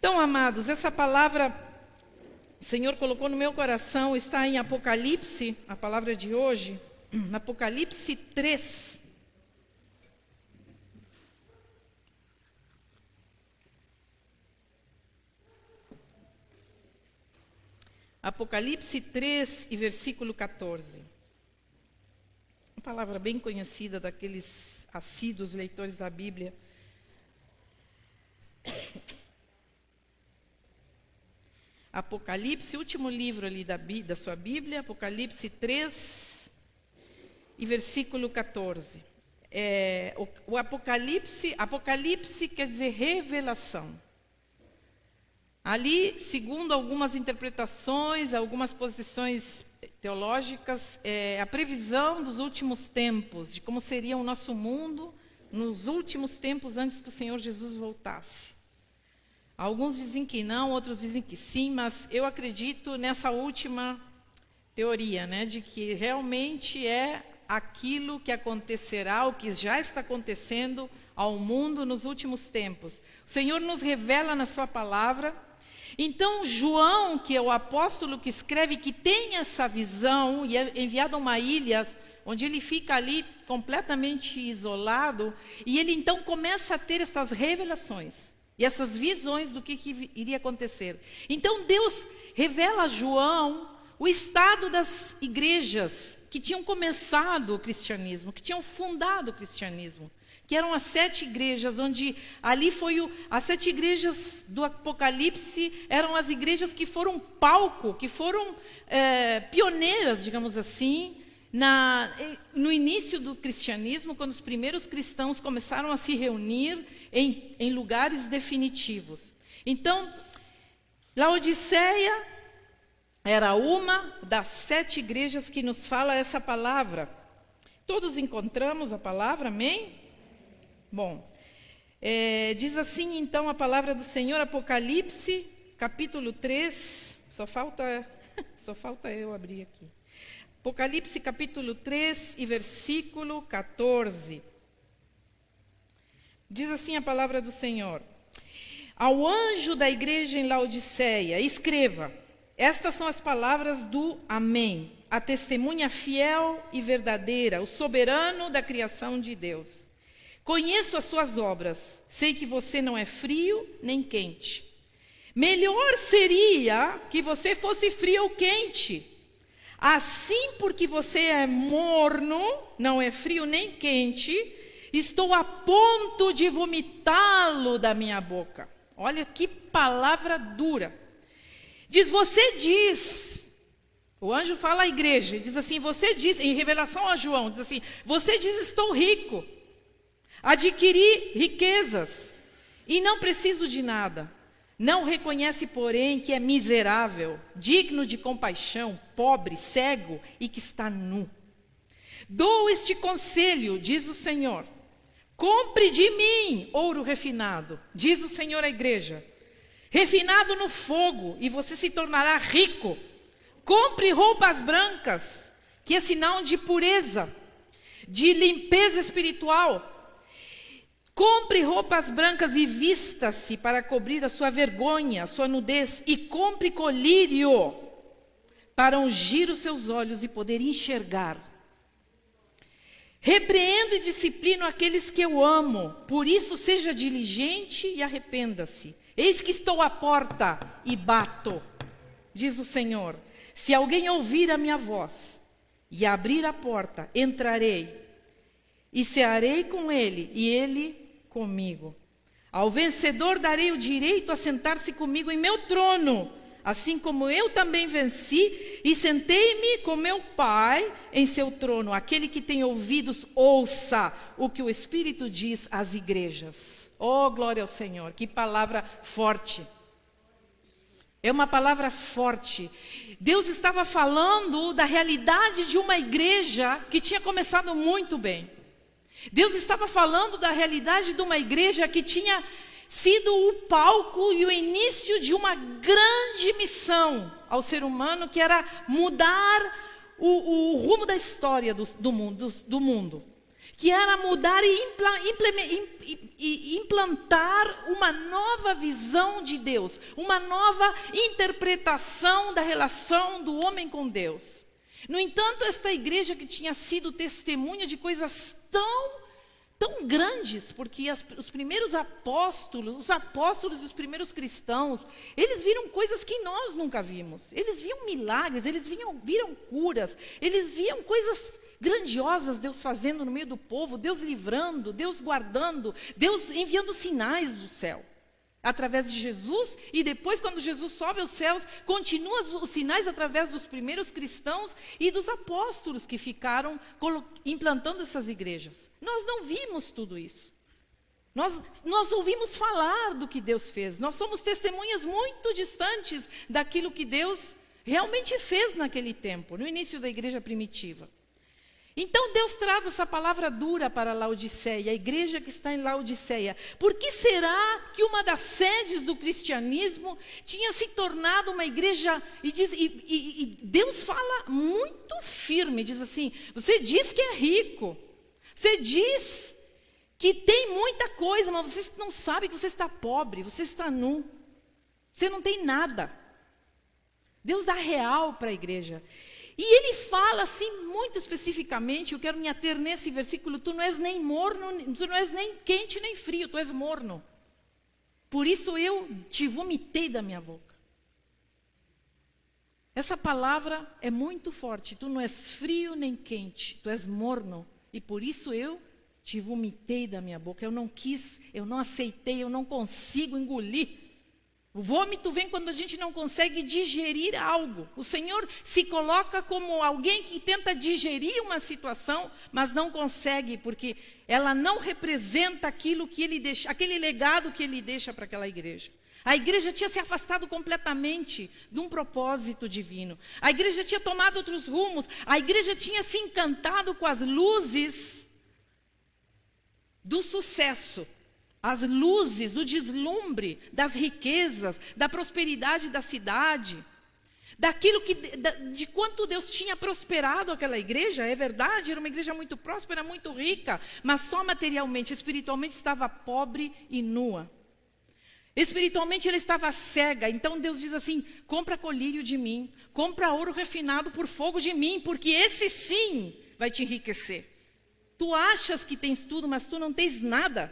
Então, amados, essa palavra o Senhor colocou no meu coração, está em Apocalipse, a palavra de hoje, Apocalipse 3. Apocalipse 3 e versículo 14. Uma palavra bem conhecida daqueles assíduos leitores da Bíblia. Apocalipse, último livro ali da sua Bíblia, Apocalipse 3 e versículo 14. O Apocalipse quer dizer revelação. Ali, segundo algumas interpretações, algumas posições teológicas, a previsão dos últimos tempos, de como seria o nosso mundo nos últimos tempos antes que o Senhor Jesus voltasse. Alguns dizem que não, outros dizem que sim, mas eu acredito nessa última teoria, né, de que realmente é aquilo que acontecerá, o que já está acontecendo ao mundo nos últimos tempos. O Senhor nos revela na sua palavra. Então, João, que é o apóstolo que escreve, que tem essa visão, e é enviado a uma ilha, onde ele fica ali completamente isolado, e ele então começa a ter essas revelações, e essas visões do que iria acontecer. Então, Deus revela a João o estado das igrejas que tinham começado o cristianismo, que tinham fundado o cristianismo, que eram as 7 igrejas, onde ali as 7 igrejas do Apocalipse eram as igrejas que foram palco, que foram pioneiras, digamos assim, no início do cristianismo, quando os primeiros cristãos começaram a se reunir em lugares definitivos. Então, Laodiceia era uma das 7 igrejas que nos fala essa palavra. Todos encontramos a palavra, amém? Bom, diz assim então a palavra do Senhor, Apocalipse, capítulo 3, só falta eu abrir aqui. Apocalipse, capítulo 3 e versículo 14. Diz assim a palavra do Senhor: ao anjo da igreja em Laodiceia, escreva, estas são as palavras do Amém, a testemunha fiel e verdadeira, o soberano da criação de Deus. Conheço as suas obras, sei que você não é frio nem quente. Melhor seria que você fosse frio ou quente. Assim, porque você é morno, não é frio nem quente, estou a ponto de vomitá-lo da minha boca. Olha que palavra dura. O anjo fala à igreja, diz assim, você diz, em revelação a João, diz assim, você diz, estou rico, adquiri riquezas e não preciso de nada. Não reconhece, porém, que é miserável, digno de compaixão, pobre, cego e que está nu. Dou este conselho, diz o Senhor, compre de mim ouro refinado, diz o Senhor à igreja, refinado no fogo, e você se tornará rico. Compre roupas brancas, que é sinal de pureza, de limpeza espiritual. Compre roupas brancas e vista-se para cobrir a sua vergonha, a sua nudez, e compre colírio para ungir os seus olhos e poder enxergar. Repreendo e disciplino aqueles que eu amo, por isso seja diligente e arrependa-se. Eis que estou à porta e bato, diz o Senhor. Se alguém ouvir a minha voz e abrir a porta, entrarei e cearei com ele e ele comigo. Ao vencedor darei o direito a sentar-se comigo em meu trono, assim como eu também venci e sentei-me com meu Pai em seu trono. Aquele que tem ouvidos, ouça o que o Espírito diz às igrejas. Oh, glória ao Senhor, que palavra forte. É uma palavra forte. Deus estava falando da realidade de uma igreja que tinha começado muito bem. Deus estava falando da realidade de uma igreja que tinha sido o palco e o início de uma grande missão ao ser humano, que era mudar o rumo da história do mundo. que era mudar e implantar uma nova visão de Deus, uma nova interpretação da relação do homem com Deus. No entanto, esta igreja que tinha sido testemunha de coisas tão grandes, porque os primeiros apóstolos, os primeiros cristãos, eles viram coisas que nós nunca vimos. Eles viam milagres, eles viram curas, eles viam coisas grandiosas, Deus fazendo no meio do povo, Deus livrando, Deus guardando, Deus enviando sinais do céu, através de Jesus, e depois quando Jesus sobe aos céus, continua os sinais através dos primeiros cristãos e dos apóstolos que ficaram implantando essas igrejas. Nós não vimos tudo isso. Nós ouvimos falar do que Deus fez. Nós somos testemunhas muito distantes daquilo que Deus realmente fez naquele tempo, no início da igreja primitiva. Então Deus traz essa palavra dura para Laodiceia, a igreja que está em Laodiceia. Por que será que uma das sedes do cristianismo tinha se tornado uma igreja? E Deus fala muito firme, diz assim: você diz que é rico, você diz que tem muita coisa, mas você não sabe que você está pobre, você está nu, você não tem nada. Deus dá real para a igreja. E ele fala assim muito especificamente, eu quero me ater nesse versículo: tu não és nem morno, tu não és nem quente nem frio, tu és morno. Por isso eu te vomitei da minha boca. Essa palavra é muito forte. Tu não és frio nem quente, tu és morno. E por isso eu te vomitei da minha boca. Eu não quis, eu não aceitei, eu não consigo engolir. O vômito vem quando a gente não consegue digerir algo. O Senhor se coloca como alguém que tenta digerir uma situação, mas não consegue, porque ela não representa aquilo que ele deixa, aquele legado que ele deixa para aquela igreja. A igreja tinha se afastado completamente de um propósito divino. A igreja tinha tomado outros rumos. A igreja tinha se encantado com as luzes do sucesso. As luzes do deslumbre, das riquezas, da prosperidade da cidade, daquilo de quanto Deus tinha prosperado aquela igreja. É verdade, era uma igreja muito próspera, muito rica, mas só materialmente, espiritualmente estava pobre e nua. Espiritualmente ela estava cega. Então Deus diz assim: compra colírio de mim, compra ouro refinado por fogo de mim, porque esse sim vai te enriquecer. Tu achas que tens tudo, mas tu não tens nada.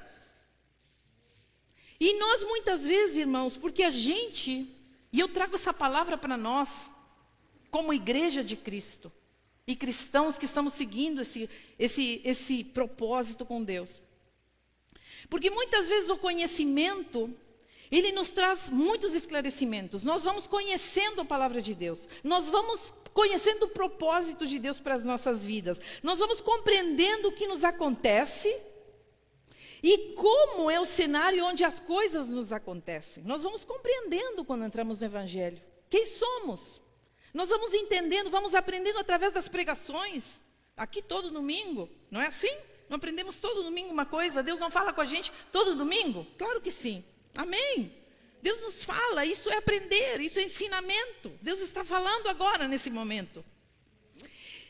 E nós muitas vezes, irmãos, porque e eu trago essa palavra para nós, como igreja de Cristo, e cristãos que estamos seguindo esse propósito com Deus. Porque muitas vezes o conhecimento, ele nos traz muitos esclarecimentos. Nós vamos conhecendo a palavra de Deus, nós vamos conhecendo o propósito de Deus para as nossas vidas, nós vamos compreendendo o que nos acontece, e como é o cenário onde as coisas nos acontecem. Nós vamos compreendendo quando entramos no Evangelho. Quem somos? Nós vamos entendendo, vamos aprendendo através das pregações. Aqui todo domingo, não é assim? Não aprendemos todo domingo uma coisa? Deus não fala com a gente todo domingo? Claro que sim. Amém. Deus nos fala, isso é aprender, isso é ensinamento. Deus está falando agora, nesse momento.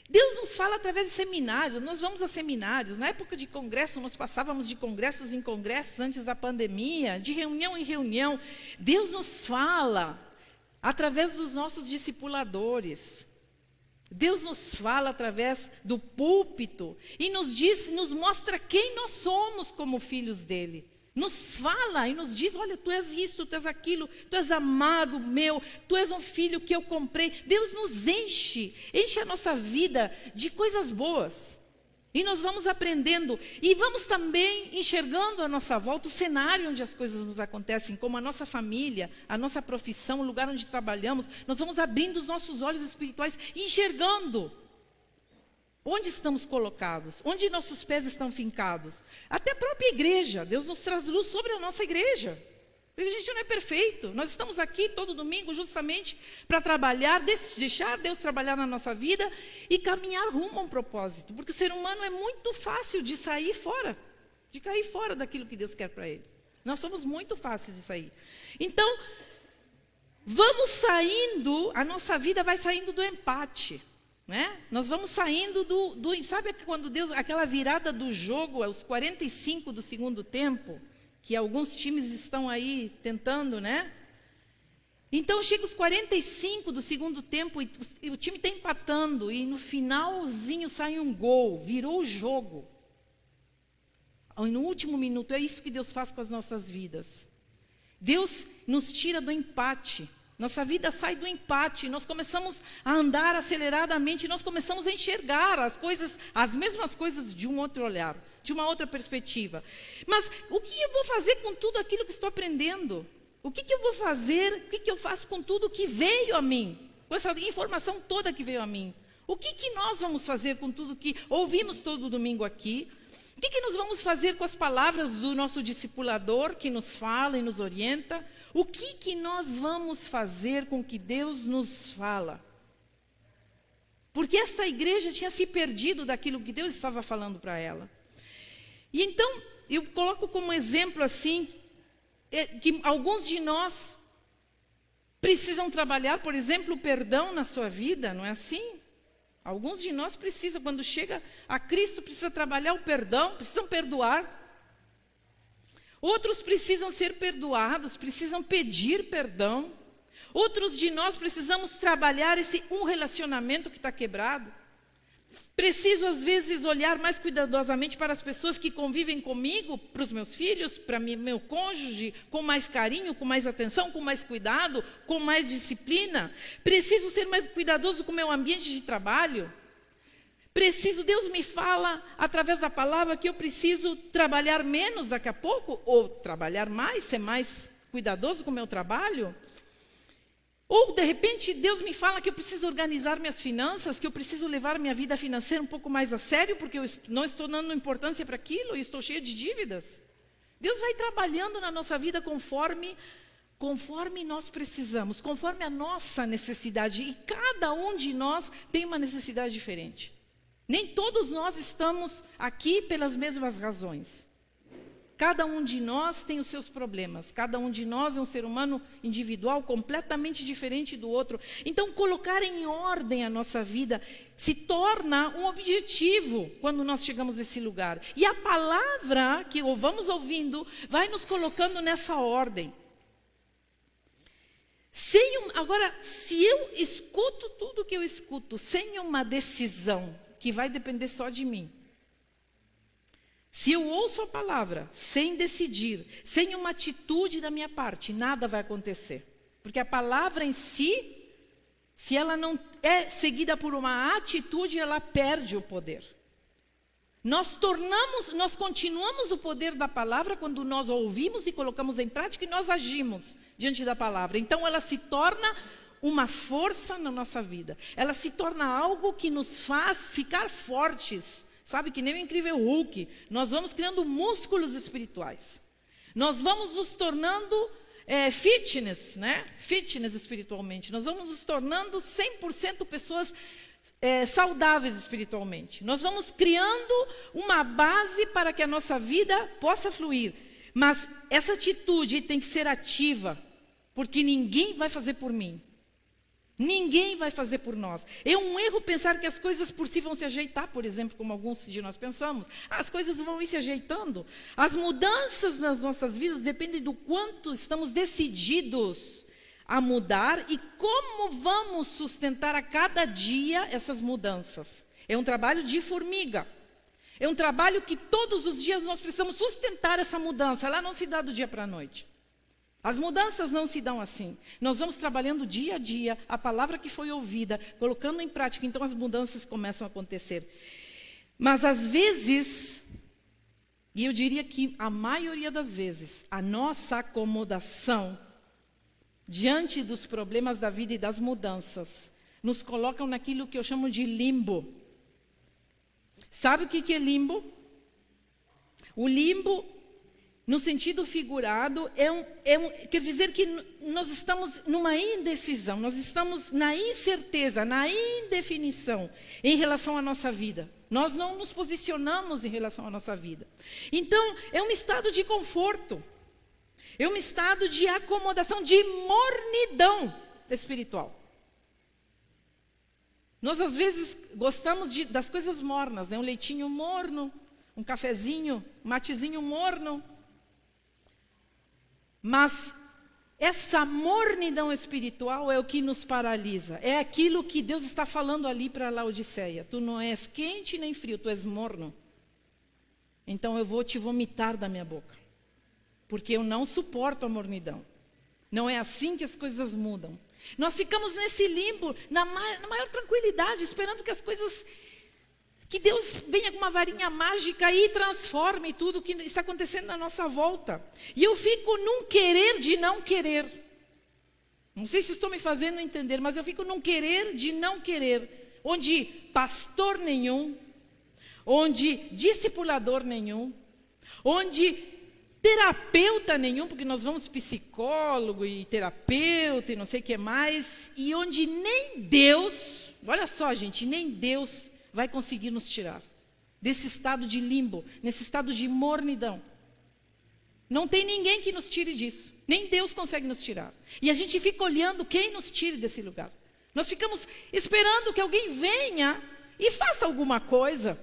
Deus nos fala através de seminários. Nós vamos a seminários. Na época de congresso, nós passávamos de congressos em congressos antes da pandemia, de reunião em reunião. Deus nos fala através dos nossos discipuladores. Deus nos fala através do púlpito e nos mostra quem nós somos como filhos dele. Nos fala e nos diz: olha, tu és isso, tu és aquilo, tu és amado meu, tu és um filho que eu comprei. Deus nos enche a nossa vida de coisas boas. E nós vamos aprendendo e vamos também enxergando à nossa volta o cenário onde as coisas nos acontecem, como a nossa família, a nossa profissão, o lugar onde trabalhamos. Nós vamos abrindo os nossos olhos espirituais e enxergando onde estamos colocados, onde nossos pés estão fincados. Até a própria igreja, Deus nos traz luz sobre a nossa igreja. Porque a gente não é perfeito. Nós estamos aqui todo domingo justamente para trabalhar, deixar Deus trabalhar na nossa vida e caminhar rumo a um propósito. Porque o ser humano é muito fácil de sair fora, de cair fora daquilo que Deus quer para ele. Nós somos muito fáceis de sair. Então, vamos saindo, a nossa vida vai saindo do empate. né? Nós vamos saindo sabe quando Deus, aquela virada do jogo, aos 45 do segundo tempo, que alguns times estão aí tentando, né? Então chega os 45 do segundo tempo e o time está empatando e no finalzinho sai um gol, virou o jogo. No último minuto, é isso que Deus faz com as nossas vidas. Deus nos tira do empate. Nossa vida sai do empate. Nós começamos a andar aceleradamente. Nós começamos a enxergar as mesmas coisas de um outro olhar, de uma outra perspectiva. Mas o que eu vou fazer com tudo aquilo que estou aprendendo? O que eu vou fazer? O que eu faço com tudo que veio a mim? Com essa informação toda que veio a mim? O que nós vamos fazer com tudo que ouvimos todo domingo aqui? O que nós vamos fazer com as palavras do nosso discipulador que nos fala e nos orienta? O que nós vamos fazer com o que Deus nos fala? Porque essa igreja tinha se perdido daquilo que Deus estava falando para ela. E então, eu coloco como exemplo assim, que alguns de nós precisam trabalhar, por exemplo, o perdão na sua vida, não é assim? Alguns de nós precisam, quando chega a Cristo, precisa trabalhar o perdão, precisam perdoar. Outros precisam ser perdoados, precisam pedir perdão. Outros de nós precisamos trabalhar um relacionamento que está quebrado. Preciso, às vezes, olhar mais cuidadosamente para as pessoas que convivem comigo, para os meus filhos, para meu cônjuge, com mais carinho, com mais atenção, com mais cuidado, com mais disciplina. Preciso ser mais cuidadoso com o meu ambiente de trabalho. Deus me fala, através da palavra, que eu preciso trabalhar menos daqui a pouco, ou trabalhar mais, ser mais cuidadoso com o meu trabalho. Ou, de repente, Deus me fala que eu preciso organizar minhas finanças, que eu preciso levar minha vida financeira um pouco mais a sério, porque eu não estou dando importância para aquilo e estou cheia de dívidas. Deus vai trabalhando na nossa vida conforme nós precisamos, conforme a nossa necessidade. E cada um de nós tem uma necessidade diferente. Nem todos nós estamos aqui pelas mesmas razões. Cada um de nós tem os seus problemas. Cada um de nós é um ser humano individual, completamente diferente do outro. Então, colocar em ordem a nossa vida se torna um objetivo quando nós chegamos nesse lugar. E a palavra que vamos ouvindo vai nos colocando nessa ordem. Agora, se eu escuto tudo o que eu escuto sem uma decisão que vai depender só de mim, se eu ouço a palavra sem decidir, sem uma atitude da minha parte, nada vai acontecer. Porque a palavra em si, se ela não é seguida por uma atitude, ela perde o poder. Nós continuamos o poder da palavra quando nós ouvimos e colocamos em prática e nós agimos diante da palavra. Então ela se torna uma força na nossa vida. Ela se torna algo que nos faz ficar fortes. Sabe, que nem o Incrível Hulk, nós vamos criando músculos espirituais. Nós vamos nos tornando fitness, né? Fitness espiritualmente. Nós vamos nos tornando 100% pessoas saudáveis espiritualmente. Nós vamos criando uma base para que a nossa vida possa fluir. Mas essa atitude tem que ser ativa, porque ninguém vai fazer por mim. Ninguém vai fazer por nós. É um erro pensar que as coisas por si vão se ajeitar, por exemplo, como alguns de nós pensamos. As coisas vão ir se ajeitando. As mudanças nas nossas vidas dependem do quanto estamos decididos a mudar e como vamos sustentar a cada dia essas mudanças. É um trabalho de formiga. É um trabalho que todos os dias nós precisamos sustentar essa mudança. Ela não se dá do dia para a noite. As mudanças não se dão assim. Nós vamos trabalhando dia a dia, a palavra que foi ouvida, colocando em prática, então as mudanças começam a acontecer. Mas às vezes, e eu diria que a maioria das vezes, a nossa acomodação diante dos problemas da vida e das mudanças, nos colocam naquilo que eu chamo de limbo. Sabe o que é limbo? O limbo, no sentido figurado, quer dizer que nós estamos numa indecisão, nós estamos na incerteza, na indefinição em relação à nossa vida. Nós não nos posicionamos em relação à nossa vida. Então, é um estado de conforto, é um estado de acomodação, de mornidão espiritual. Nós, às vezes, gostamos das coisas mornas, né? Um leitinho morno, um cafezinho, um matezinho morno. Mas essa mornidão espiritual é o que nos paralisa. É aquilo que Deus está falando ali para Laodiceia. Tu não és quente nem frio, tu és morno. Então eu vou te vomitar da minha boca. Porque eu não suporto a mornidão. Não é assim que as coisas mudam. Nós ficamos nesse limbo, na maior tranquilidade, esperando que as coisas, que Deus venha com uma varinha mágica e transforme tudo o que está acontecendo na nossa volta. E eu fico num querer de não querer. Não sei se estou me fazendo entender, mas eu fico num querer de não querer, onde pastor nenhum, onde discipulador nenhum, onde terapeuta nenhum, porque nós vamos psicólogo e terapeuta e não sei o que mais, e onde nem Deus, olha só gente, nem Deus vai conseguir nos tirar desse estado de limbo, nesse estado de mornidão. Não tem ninguém que nos tire disso, nem Deus consegue nos tirar. E a gente fica olhando quem nos tire desse lugar. Nós ficamos esperando que alguém venha e faça alguma coisa.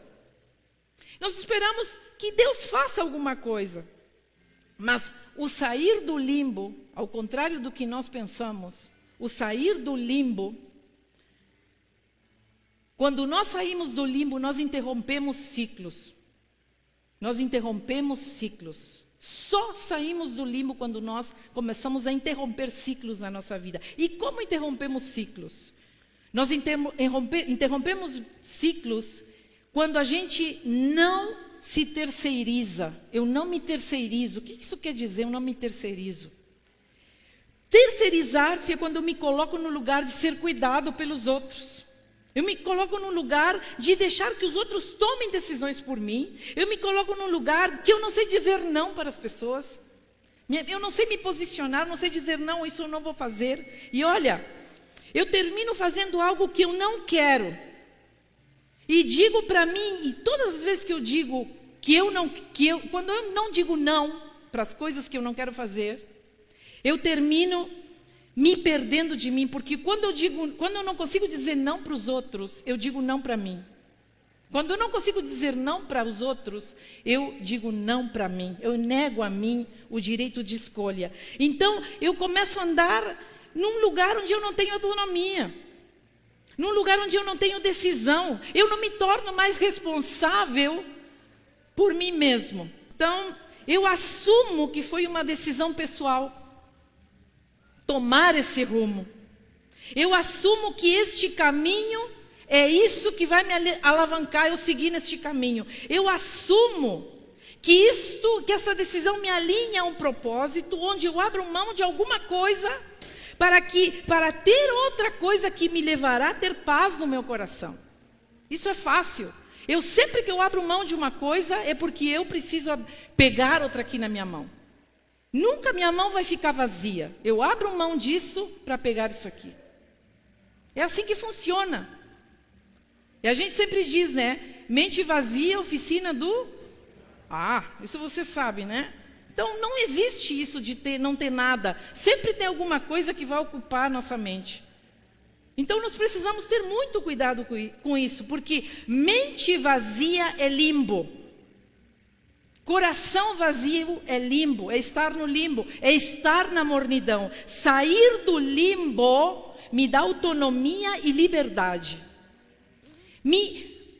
Nós esperamos que Deus faça alguma coisa. Mas o sair do limbo, ao contrário do que nós pensamos, o sair do limbo, quando nós saímos do limbo, nós interrompemos ciclos. Nós interrompemos ciclos. Só saímos do limbo quando nós começamos a interromper ciclos na nossa vida. E como interrompemos ciclos? Nós interrompemos ciclos quando a gente não se terceiriza. Eu não me terceirizo. O que isso quer dizer, eu não me terceirizo? Terceirizar-se é quando eu me coloco no lugar de ser cuidado pelos outros. Eu me coloco no lugar de deixar que os outros tomem decisões por mim. Eu me coloco no lugar que eu não sei dizer não para as pessoas. Eu não sei me posicionar, não sei dizer não, isso eu não vou fazer. E olha, eu termino fazendo algo que eu não quero. E digo para mim, e todas as vezes que eu digo quando eu não digo não para as coisas que eu não quero fazer, eu termino me perdendo de mim, porque quando eu não consigo dizer não para os outros, eu digo não para mim. Quando eu não consigo dizer não para os outros, eu digo não para mim. Eu nego a mim o direito de escolha. Então, eu começo a andar num lugar onde eu não tenho autonomia. Num lugar onde eu não tenho decisão. Eu não me torno mais responsável por mim mesmo. Então, eu assumo que foi uma decisão pessoal tomar esse rumo. Eu assumo que este caminho é isso que vai me alavancar eu seguir neste caminho. Eu assumo que essa decisão me alinha a um propósito onde eu abro mão de alguma coisa para ter outra coisa que me levará a ter paz no meu coração. Isso é fácil. Sempre que eu abro mão de uma coisa é porque eu preciso pegar outra aqui na minha mão. Nunca minha mão vai ficar vazia. Eu abro mão disso para pegar isso aqui. É assim que funciona. E a gente sempre diz, né? Mente vazia, oficina do... isso você sabe, né? Então, não existe isso de não ter nada. Sempre tem alguma coisa que vai ocupar a nossa mente. Então, nós precisamos ter muito cuidado com isso, porque mente vazia é limbo. Coração vazio é limbo, é estar no limbo, é estar na mornidão. Sair do limbo me dá autonomia e liberdade.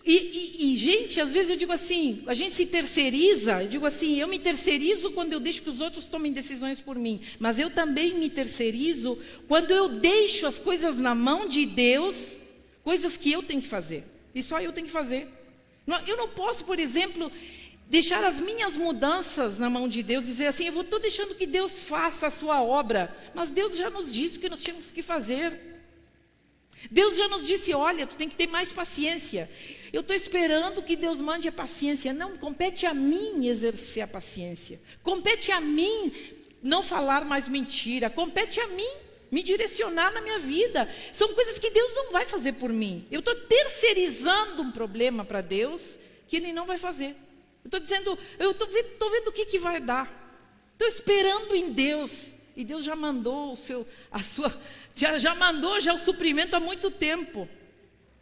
Gente, às vezes eu digo assim, a gente se terceiriza, eu digo assim, eu me terceirizo quando eu deixo que os outros tomem decisões por mim, mas eu também me terceirizo quando eu deixo as coisas na mão de Deus, coisas que eu tenho que fazer, e só eu tenho que fazer. Eu não posso, por exemplo, deixar as minhas mudanças na mão de Deus, dizer assim, eu estou deixando que Deus faça a sua obra, mas Deus já nos disse o que nós tínhamos que fazer. Deus já nos disse, olha, tu tem que ter mais paciência. Eu estou esperando que Deus mande a paciência. Não, compete a mim exercer a paciência. Compete a mim não falar mais mentira. Compete a mim me direcionar na minha vida. São coisas que Deus não vai fazer por mim. Eu estou terceirizando um problema para Deus que Ele não vai fazer. Eu estou dizendo, eu estou vendo o que vai dar. Estou esperando em Deus. E Deus já mandou já mandou o suprimento há muito tempo.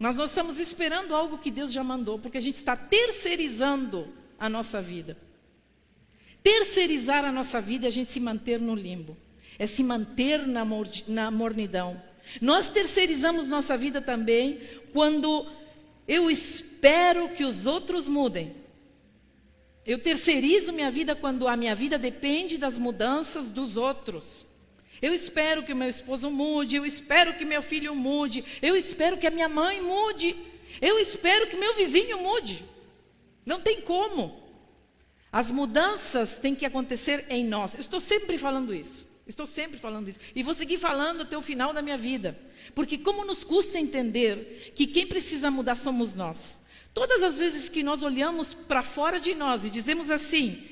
Mas nós estamos esperando algo que Deus já mandou, porque a gente está terceirizando a nossa vida. Terceirizar a nossa vida é a gente se manter no limbo. É se manter na mornidão. Nós terceirizamos nossa vida também quando eu espero que os outros mudem. Eu terceirizo minha vida quando a minha vida depende das mudanças dos outros. Eu espero que o meu esposo mude, eu espero que meu filho mude, eu espero que a minha mãe mude, eu espero que meu vizinho mude. Não tem como. As mudanças têm que acontecer em nós. Eu estou sempre falando isso. E vou seguir falando até o final da minha vida. Porque como nos custa entender que quem precisa mudar somos nós. Todas as vezes que nós olhamos para fora de nós e dizemos assim: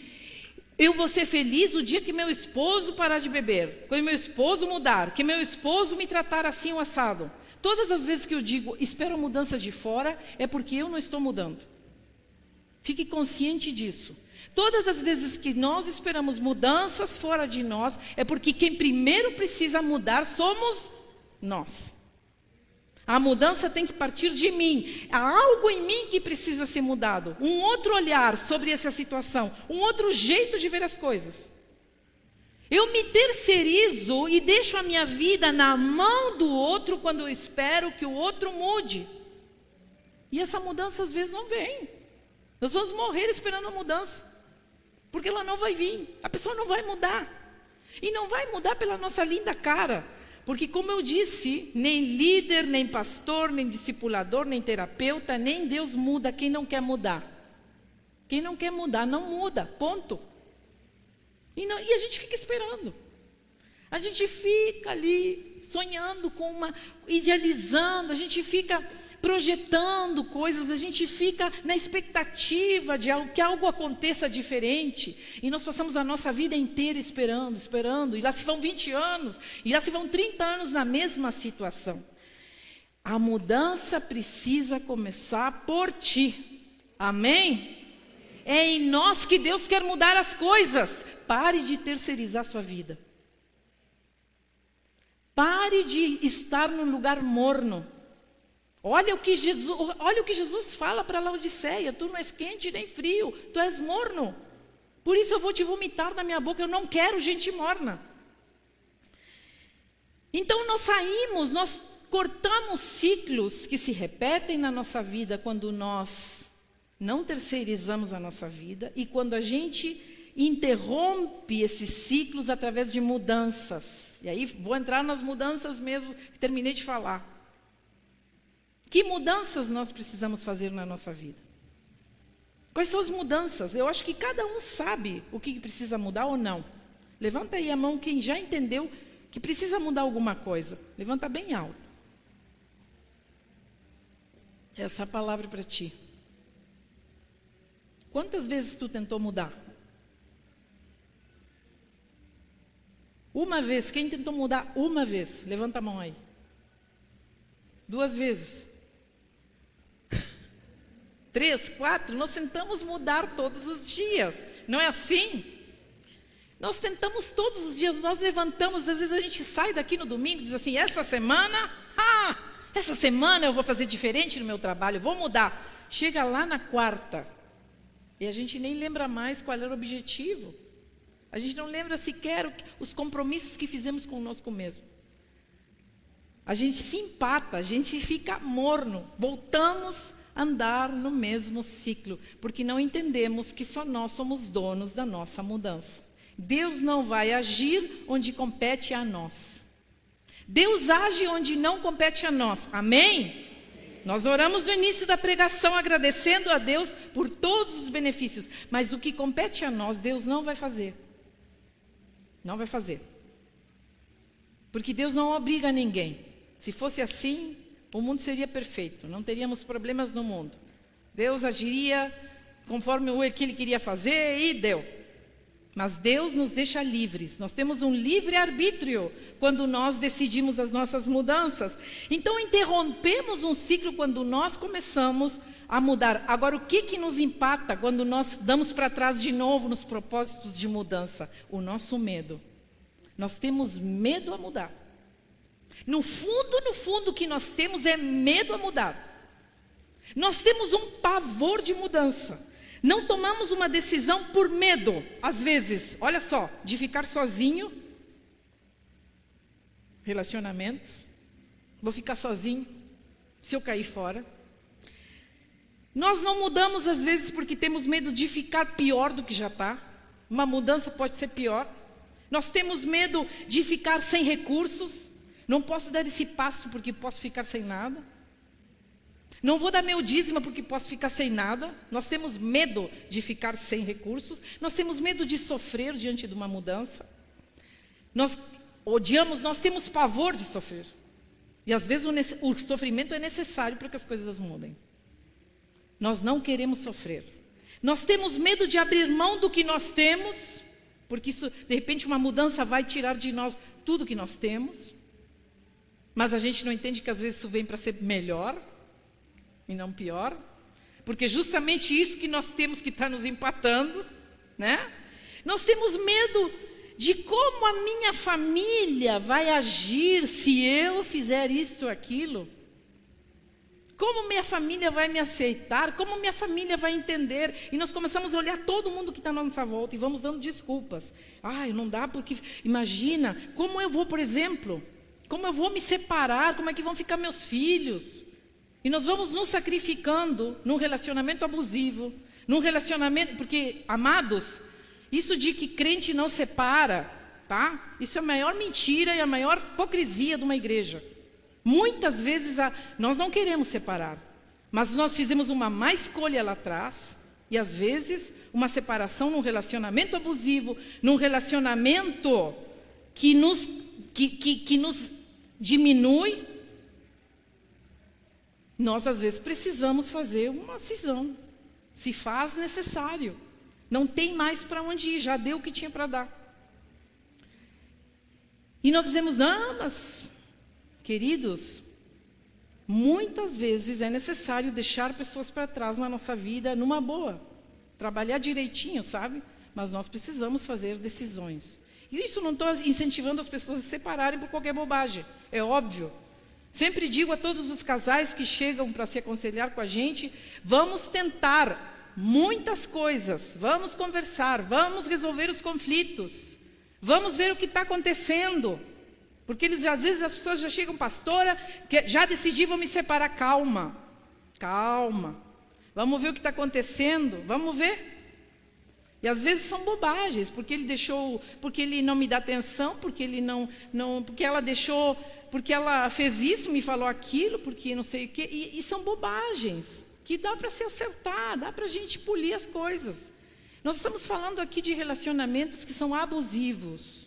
eu vou ser feliz o dia que meu esposo parar de beber, quando meu esposo mudar, que meu esposo me tratar assim o assado. Todas as vezes que eu digo, espero a mudança de fora, é porque eu não estou mudando. Fique consciente disso. Todas as vezes que nós esperamos mudanças fora de nós, é porque quem primeiro precisa mudar somos nós. A mudança tem que partir de mim. Há algo em mim que precisa ser mudado. Um outro olhar sobre essa situação. Um outro jeito de ver as coisas. Eu me terceirizo e deixo a minha vida na mão do outro quando eu espero que o outro mude. E essa mudança às vezes não vem. Nós vamos morrer esperando a mudança. Porque ela não vai vir. A pessoa não vai mudar. E não vai mudar pela nossa linda cara. Porque, como eu disse, nem líder, nem pastor, nem discipulador, nem terapeuta, nem Deus muda quem não quer mudar. Quem não quer mudar, não muda, ponto. E a gente fica esperando. A gente fica ali sonhando idealizando, a gente fica projetando coisas, a gente fica na expectativa de que algo aconteça diferente. E nós passamos a nossa vida inteira esperando. E lá se vão 20 anos, e lá se vão 30 anos na mesma situação. A mudança precisa começar por ti. Amém? É em nós que Deus quer mudar as coisas. Pare de terceirizar sua vida. Pare de estar num lugar morno. Olha o que Jesus fala para Laodiceia: tu não és quente nem frio, tu és morno. Por isso eu vou te vomitar da minha boca, eu não quero gente morna. Então nós cortamos ciclos que se repetem na nossa vida quando nós não terceirizamos a nossa vida e quando a gente interrompe esses ciclos através de mudanças. E aí vou entrar nas mudanças mesmo que terminei de falar. Que mudanças nós precisamos fazer na nossa vida? Quais são as mudanças? Eu acho que cada um sabe o que precisa mudar ou não. Levanta aí a mão quem já entendeu que precisa mudar alguma coisa. Levanta bem alto. Essa palavra é para ti. Quantas vezes tu tentou mudar? Uma vez. Quem tentou mudar uma vez? Levanta a mão aí. 2 vezes. 3, 4, nós tentamos mudar todos os dias, não é assim? Nós tentamos todos os dias, nós levantamos, às vezes a gente sai daqui no domingo e diz assim: essa semana eu vou fazer diferente no meu trabalho, vou mudar. Chega lá na quarta, e a gente nem lembra mais qual era o objetivo. A gente não lembra sequer os compromissos que fizemos conosco mesmo. A gente se empata, a gente fica morno, voltamos andar no mesmo ciclo, porque não entendemos que só nós somos donos da nossa mudança. Deus não vai agir onde compete a nós. Deus age onde não compete a nós. Amém? Nós oramos no início da pregação agradecendo a Deus por todos os benefícios, mas o que compete a nós, Deus não vai fazer. Não vai fazer. Porque Deus não obriga ninguém. Se fosse assim, o mundo seria perfeito, não teríamos problemas no mundo. Deus agiria conforme o que Ele queria fazer e deu. Mas Deus nos deixa livres. Nós temos um livre arbítrio quando nós decidimos as nossas mudanças. Então interrompemos um ciclo quando nós começamos a mudar. Agora, o que nos impacta quando nós damos para trás de novo nos propósitos de mudança? O nosso medo. Nós temos medo a mudar. No fundo, o que nós temos é medo a mudar. Nós temos um pavor de mudança. Não tomamos uma decisão por medo, às vezes, olha só, de ficar sozinho. Relacionamentos. Vou ficar sozinho se eu cair fora. Nós não mudamos às vezes porque temos medo de ficar pior do que já está. Uma mudança pode ser pior. Nós temos medo de ficar sem recursos. Não posso dar esse passo porque posso ficar sem nada. Não vou dar meu dízimo porque posso ficar sem nada. Nós temos medo de ficar sem recursos. Nós temos medo de sofrer diante de uma mudança. Nós odiamos, nós temos pavor de sofrer. E às vezes o sofrimento é necessário para que as coisas mudem. Nós não queremos sofrer. Nós temos medo de abrir mão do que nós temos, porque isso, de repente, uma mudança vai tirar de nós tudo que nós temos. Mas a gente não entende que às vezes isso vem para ser melhor e não pior. Porque justamente isso que nós temos que está nos empatando, né? Nós temos medo de como a minha família vai agir se eu fizer isto ou aquilo. Como minha família vai me aceitar? Como minha família vai entender? E nós começamos a olhar todo mundo que está na nossa volta e vamos dando desculpas. Não dá porque... Imagina, como eu vou, por exemplo, como eu vou me separar? Como é que vão ficar meus filhos? E nós vamos nos sacrificando num relacionamento abusivo, num relacionamento... Porque, amados, isso de que crente não separa, tá? Isso é a maior mentira e a maior hipocrisia de uma igreja. Muitas vezes nós não queremos separar, mas nós fizemos uma má escolha lá atrás, e às vezes uma separação num relacionamento abusivo, num relacionamento que nos diminui, nós às vezes precisamos fazer uma cisão, se faz necessário, não tem mais para onde ir, já deu o que tinha para dar. E nós dizemos, não, mas... Queridos, muitas vezes é necessário deixar pessoas para trás na nossa vida, numa boa. Trabalhar direitinho, sabe? Mas nós precisamos fazer decisões. E isso não estou incentivando as pessoas a se separarem por qualquer bobagem. É óbvio. Sempre digo a todos os casais que chegam para se aconselhar com a gente, vamos tentar muitas coisas, vamos conversar, vamos resolver os conflitos, vamos ver o que está acontecendo. Porque às vezes as pessoas já chegam, pastora, que já decidi, vou me separar. Calma, calma. Vamos ver o que está acontecendo, vamos ver. E às vezes são bobagens, porque ele não me dá atenção, porque ela deixou, porque ela fez isso, me falou aquilo, porque não sei o quê. E são bobagens, que dá para se acertar, dá para a gente polir as coisas. Nós estamos falando aqui de relacionamentos que são abusivos.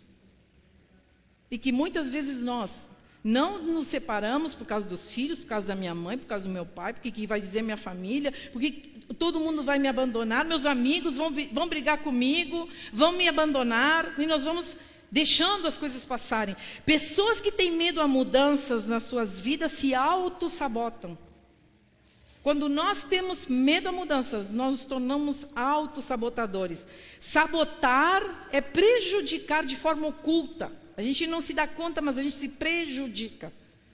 E que muitas vezes nós não nos separamos por causa dos filhos, por causa da minha mãe, por causa do meu pai, porque que vai dizer minha família, porque todo mundo vai me abandonar, meus amigos vão brigar comigo, vão me abandonar, e nós vamos deixando as coisas passarem. Pessoas que têm medo a mudanças nas suas vidas se auto-sabotam. Quando nós temos medo a mudanças, nós nos tornamos autossabotadores. Sabotar é prejudicar de forma oculta. A gente não se dá conta, mas a gente se prejudica.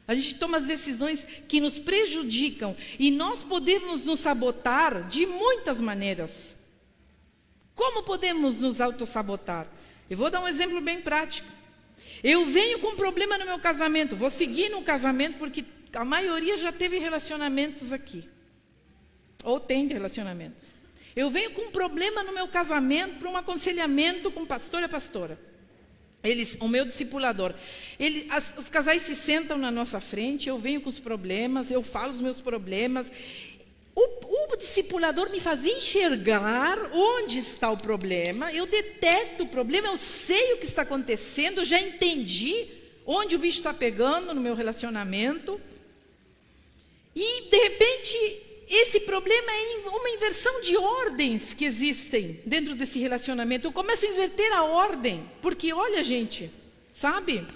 A gente toma as decisões que nos prejudicam. E nós podemos nos sabotar de muitas maneiras. Como podemos nos autossabotar? Eu vou dar um exemplo bem prático. Eu venho com um problema no meu casamento. Vou seguir no casamento porque a maioria já teve relacionamentos aqui. Ou tem relacionamentos. Eu venho com um problema no meu casamento para um aconselhamento com pastor e pastora. O meu discipulador, os casais se sentam na nossa frente, eu venho com os problemas, eu falo os meus problemas. O discipulador me faz enxergar onde está o problema, eu detecto o problema, eu sei o que está acontecendo, eu já entendi onde o bicho está pegando no meu relacionamento. E, de repente, esse problema é uma inversão de ordens que existem dentro desse relacionamento. Eu começo a inverter a ordem, porque olha, gente, sabe?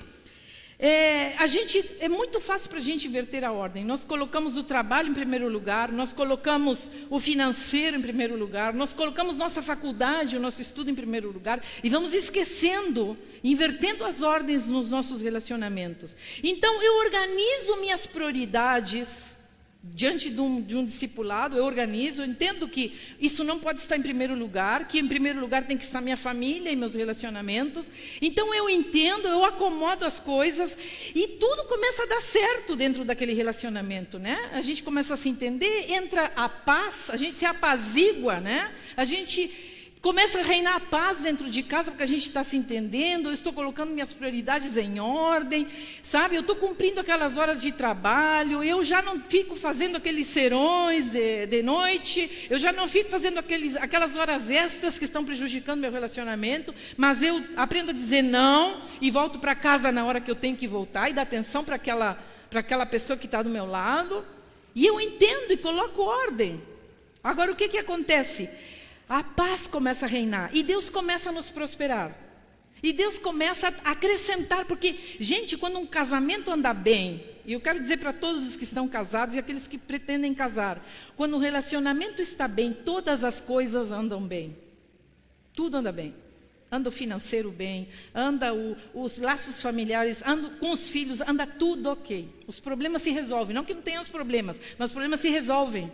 É muito fácil para a gente inverter a ordem. Nós colocamos o trabalho em primeiro lugar, nós colocamos o financeiro em primeiro lugar, nós colocamos nossa faculdade, o nosso estudo em primeiro lugar, e vamos esquecendo, invertendo as ordens nos nossos relacionamentos. Então, eu organizo minhas prioridades diante de um discipulado, eu organizo, eu entendo que isso não pode estar em primeiro lugar, que em primeiro lugar tem que estar minha família e meus relacionamentos. Então eu entendo, eu acomodo as coisas e tudo começa a dar certo dentro daquele relacionamento, né? A gente começa a se entender, entra a paz, a gente se apazigua, né? A gente começa a reinar a paz dentro de casa, porque a gente está se entendendo, eu estou colocando minhas prioridades em ordem, sabe? Eu estou cumprindo aquelas horas de trabalho, eu já não fico fazendo aqueles serões de noite, eu já não fico fazendo aquelas horas extras que estão prejudicando meu relacionamento, mas eu aprendo a dizer não e volto para casa na hora que eu tenho que voltar e dar atenção para aquela pessoa que está do meu lado. E eu entendo e coloco ordem. Agora, o que acontece? A paz começa a reinar e Deus começa a nos prosperar. E Deus começa a acrescentar, porque, gente, quando um casamento anda bem, e eu quero dizer para todos os que estão casados e aqueles que pretendem casar, quando o relacionamento está bem, todas as coisas andam bem. Tudo anda bem. Anda o financeiro bem, anda os laços familiares, anda com os filhos, anda tudo ok. Os problemas se resolvem, não que não tenha os problemas, mas os problemas se resolvem.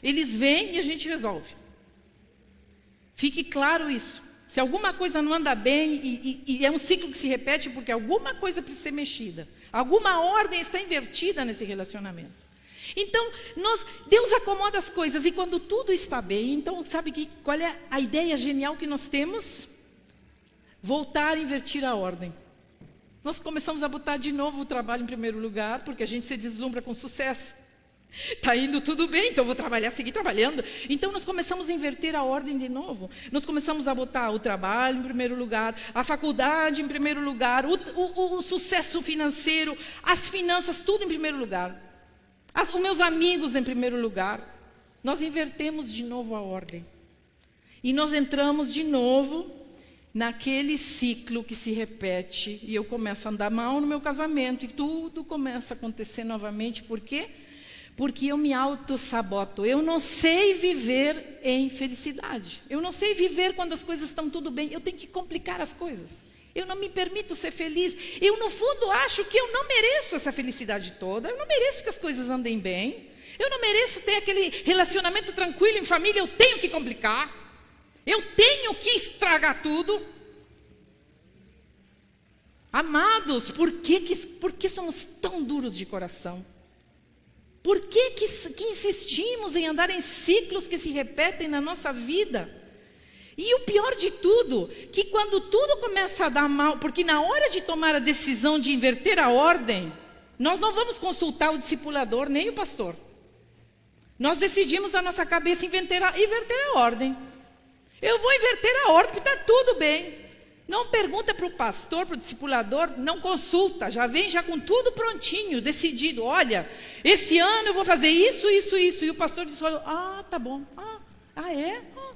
Eles vêm e a gente resolve. Fique claro isso. Se alguma coisa não anda bem, e é um ciclo que se repete, porque alguma coisa precisa ser mexida. Alguma ordem está invertida nesse relacionamento. Então, Deus acomoda as coisas, e quando tudo está bem, então, sabe qual é a ideia genial que nós temos? Voltar a invertir a ordem. Nós começamos a botar de novo o trabalho em primeiro lugar, porque a gente se deslumbra com sucesso. Está indo tudo bem, então vou trabalhar, seguir trabalhando. Então nós começamos a inverter a ordem de novo. Nós começamos a botar o trabalho em primeiro lugar, a faculdade em primeiro lugar, o sucesso financeiro, as finanças, tudo em primeiro lugar. Os meus amigos em primeiro lugar. Nós invertemos de novo a ordem. E nós entramos de novo naquele ciclo que se repete. E eu começo a andar mal no meu casamento e tudo começa a acontecer novamente. Por quê? Porque eu me auto-saboto. Eu não sei viver em felicidade. Eu não sei viver quando as coisas estão tudo bem. Eu tenho que complicar as coisas. Eu não me permito ser feliz. Eu, no fundo, acho que eu não mereço essa felicidade toda. Eu não mereço que as coisas andem bem. Eu não mereço ter aquele relacionamento tranquilo em família. Eu tenho que complicar. Eu tenho que estragar tudo. Amados, por que somos tão duros de coração? Por que insistimos em andar em ciclos que se repetem na nossa vida? E o pior de tudo, que quando tudo começa a dar mal, porque na hora de tomar a decisão de inverter a ordem, nós não vamos consultar o discipulador nem o pastor. Nós decidimos na nossa cabeça inverter a ordem. Eu vou inverter a ordem porque está tudo bem. Não pergunta para o pastor, para o discipulador, não consulta, já vem já com tudo prontinho, decidido. Olha, esse ano eu vou fazer isso. E o pastor diz, tá bom.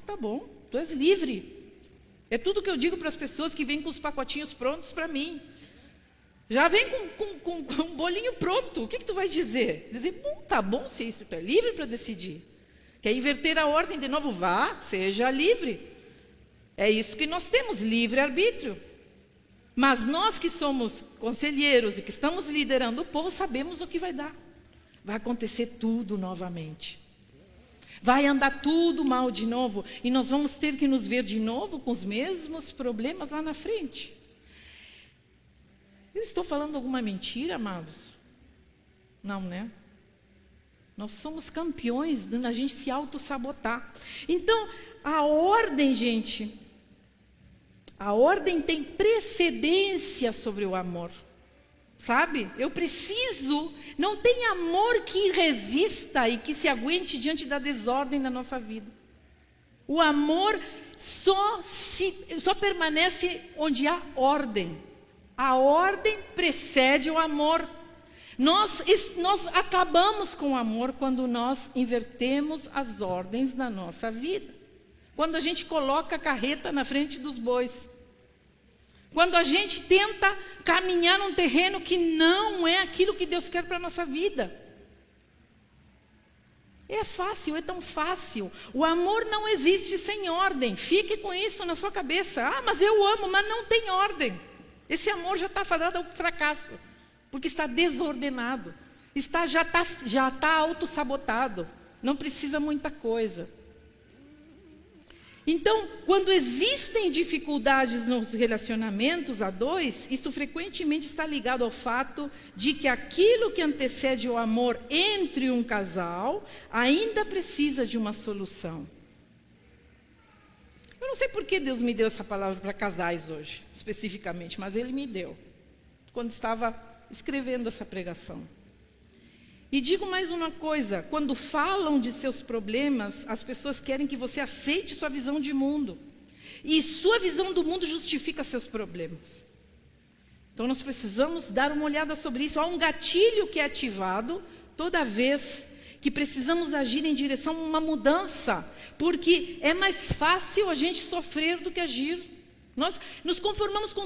Tá bom, tu és livre. É tudo que eu digo para as pessoas que vêm com os pacotinhos prontos para mim. Já vem com um bolinho pronto, o que tu vai dizer? Dizer, tá bom, se isso tu é livre para decidir. Quer inverter a ordem de novo? Vá, seja livre. É isso que nós temos, livre-arbítrio. Mas nós que somos conselheiros e que estamos liderando o povo, sabemos o que vai dar. Vai acontecer tudo novamente. Vai andar tudo mal de novo. E nós vamos ter que nos ver de novo com os mesmos problemas lá na frente. Eu estou falando alguma mentira, amados? Não, né? Nós somos campeões na gente se auto-sabotar. Então, a ordem, gente, a ordem tem precedência sobre o amor. Sabe? Eu preciso, não tem amor que resista e que se aguente diante da desordem da nossa vida. O amor só permanece onde há ordem. A ordem precede o amor. Nós acabamos com o amor quando nós invertemos as ordens da nossa vida. Quando a gente coloca a carreta na frente dos bois. Quando a gente tenta caminhar num terreno que não é aquilo que Deus quer para a nossa vida. É fácil, é tão fácil. O amor não existe sem ordem. Fique com isso na sua cabeça. Mas eu amo, mas não tem ordem. Esse amor já está fadado ao fracasso. Porque está desordenado. já tá autossabotado. Não precisa muita coisa. Então, quando existem dificuldades nos relacionamentos a dois, isso frequentemente está ligado ao fato de que aquilo que antecede o amor entre um casal ainda precisa de uma solução. Eu não sei por que Deus me deu essa palavra para casais hoje, especificamente, mas Ele me deu, quando estava escrevendo essa pregação. E digo mais uma coisa, quando falam de seus problemas, as pessoas querem que você aceite sua visão de mundo. E sua visão do mundo justifica seus problemas. Então nós precisamos dar uma olhada sobre isso. Há um gatilho que é ativado toda vez que precisamos agir em direção a uma mudança. Porque é mais fácil a gente sofrer do que agir. Nós nos conformamos com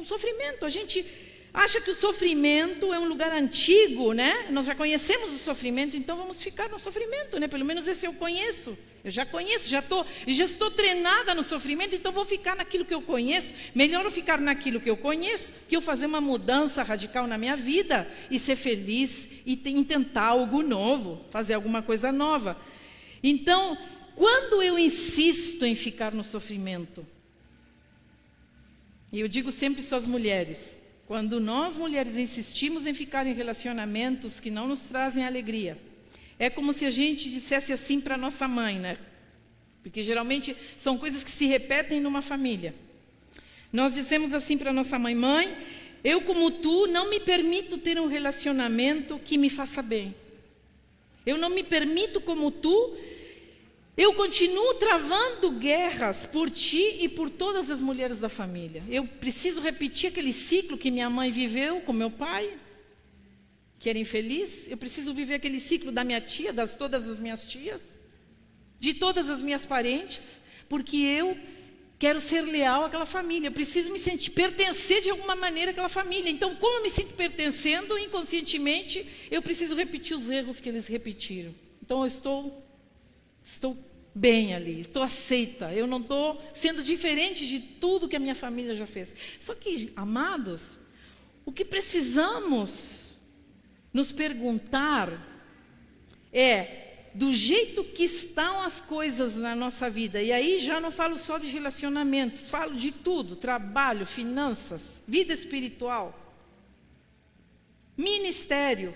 sofrimento. A gente acha que o sofrimento é um lugar antigo, né? Nós já conhecemos o sofrimento, então vamos ficar no sofrimento, né? Pelo menos esse eu conheço. Eu já conheço, já estou treinada no sofrimento, então vou ficar naquilo que eu conheço. Melhor eu ficar naquilo que eu conheço, que eu fazer uma mudança radical na minha vida e ser feliz e tentar algo novo, fazer alguma coisa nova. Então, quando eu insisto em ficar no sofrimento, e eu digo sempre isso às mulheres, quando nós mulheres insistimos em ficar em relacionamentos que não nos trazem alegria, é como se a gente dissesse assim para nossa mãe, né? Porque geralmente são coisas que se repetem numa família. Nós dizemos assim para nossa mãe: mãe, eu como tu não me permito ter um relacionamento que me faça bem. Eu não me permito como tu. Eu continuo travando guerras por ti e por todas as mulheres da família. Eu preciso repetir aquele ciclo que minha mãe viveu com meu pai, que era infeliz. Eu preciso viver aquele ciclo da minha tia, das todas as minhas tias, de todas as minhas parentes, porque eu quero ser leal àquela família. Eu preciso me sentir, pertencer de alguma maneira àquela família. Então, como eu me sinto pertencendo, inconscientemente, eu preciso repetir os erros que eles repetiram. Então, eu estou bem ali, estou aceita. Eu não estou sendo diferente de tudo que a minha família já fez. Só que, amados, o que precisamos nos perguntar é, do jeito que estão as coisas na nossa vida, e aí já não falo só de relacionamentos, falo de tudo, trabalho, finanças, vida espiritual, ministério,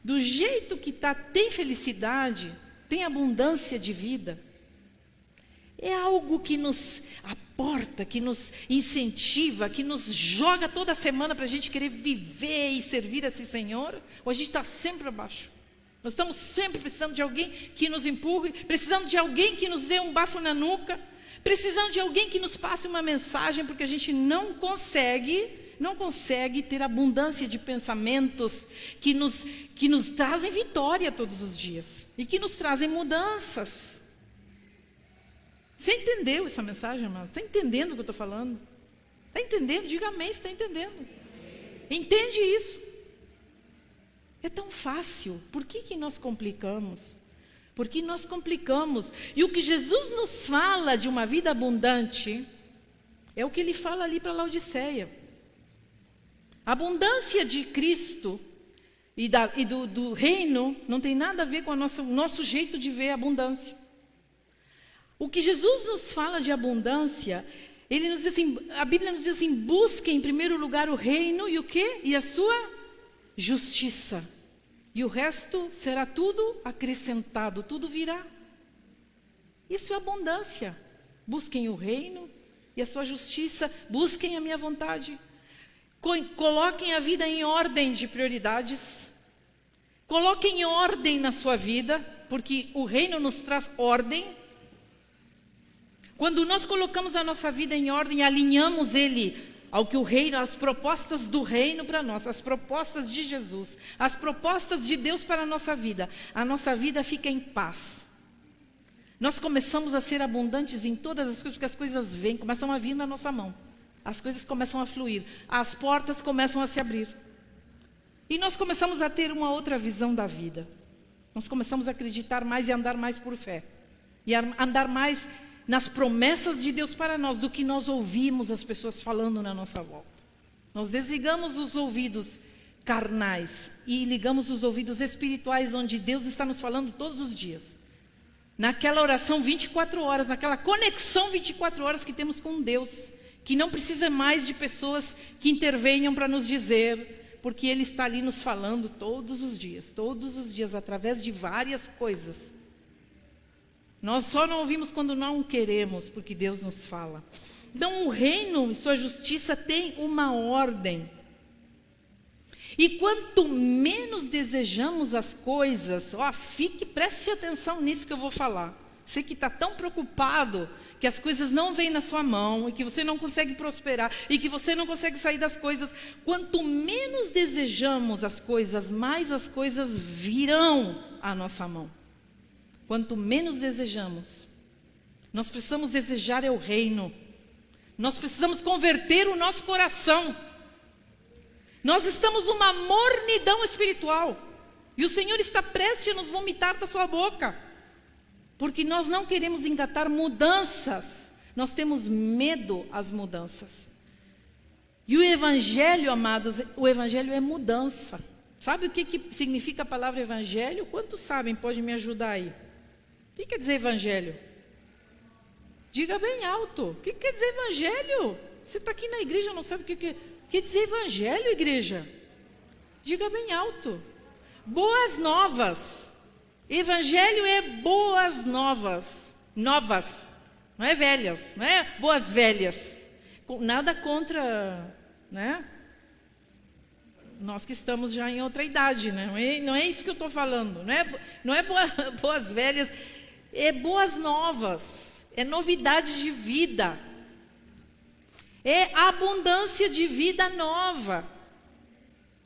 do jeito que está, tem felicidade, tem abundância de vida, é algo que nos aporta, que nos incentiva, que nos joga toda semana para a gente querer viver e servir a esse Senhor, ou a gente está sempre abaixo? Nós estamos sempre precisando de alguém que nos empurre, precisando de alguém que nos dê um bafo na nuca, precisando de alguém que nos passe uma mensagem, porque a gente não consegue ter abundância de pensamentos que nos trazem vitória todos os dias e que nos trazem mudanças. Você entendeu essa mensagem, amados? Está entendendo o que eu estou falando? Está entendendo? Diga amém se está entendendo. Entende isso? É tão fácil. Por que nós complicamos? Porque nós complicamos. E o que Jesus nos fala de uma vida abundante é o que Ele fala ali para Laodiceia. A abundância de Cristo e do reino não tem nada a ver com o nosso jeito de ver a abundância. O que Jesus nos fala de abundância, Ele nos diz assim, a Bíblia nos diz assim: busquem em primeiro lugar o reino e o quê? E a sua justiça. E o resto será tudo acrescentado, tudo virá. Isso é abundância. Busquem o reino e a sua justiça, busquem a minha vontade. Coloquem a vida em ordem de prioridades. Coloquem ordem na sua vida, porque o reino nos traz ordem. Quando nós colocamos a nossa vida em ordem, alinhamos ele ao que o reino, as propostas do reino para nós, as propostas de Jesus, as propostas de Deus para a nossa vida fica em paz. Nós começamos a ser abundantes em todas as coisas, porque as coisas vêm, começam a vir na nossa mão. As coisas começam a fluir, as portas começam a se abrir. E nós começamos a ter uma outra visão da vida. Nós começamos a acreditar mais e andar mais por fé. E andar mais nas promessas de Deus para nós, do que nós ouvimos as pessoas falando na nossa volta. Nós desligamos os ouvidos carnais e ligamos os ouvidos espirituais, onde Deus está nos falando todos os dias. Naquela oração 24 horas, naquela conexão 24 horas que temos com Deus, que não precisa mais de pessoas que intervenham para nos dizer, porque Ele está ali nos falando todos os dias, através de várias coisas. Nós só não ouvimos quando não queremos, porque Deus nos fala. Então o reino e sua justiça tem uma ordem. E quanto menos desejamos as coisas, preste atenção nisso que eu vou falar. Você que está tão preocupado que as coisas não vêm na sua mão, e que você não consegue prosperar, e que você não consegue sair das coisas. Quanto menos desejamos as coisas, mais as coisas virão à nossa mão. Quanto menos desejamos, nós precisamos desejar o reino. Nós precisamos converter o nosso coração. Nós estamos numa mornidão espiritual. E o Senhor está prestes a nos vomitar da sua boca. Porque nós não queremos engatar mudanças. Nós temos medo às mudanças. E o Evangelho, amados, o Evangelho é mudança. Sabe o que significa a palavra Evangelho? Quantos sabem? Pode me ajudar aí. O que quer dizer Evangelho? Diga bem alto. O que quer dizer Evangelho? Você está aqui na igreja, não sabe o que quer dizer Evangelho, igreja? Diga bem alto. Boas novas. Evangelho é boas novas. Novas. Não é velhas. Não é boas velhas. Nada contra, né? Nós que estamos já em outra idade, né? Não é isso que eu estou falando. Não é boas velhas. É boas novas. É novidade de vida. É abundância de vida nova.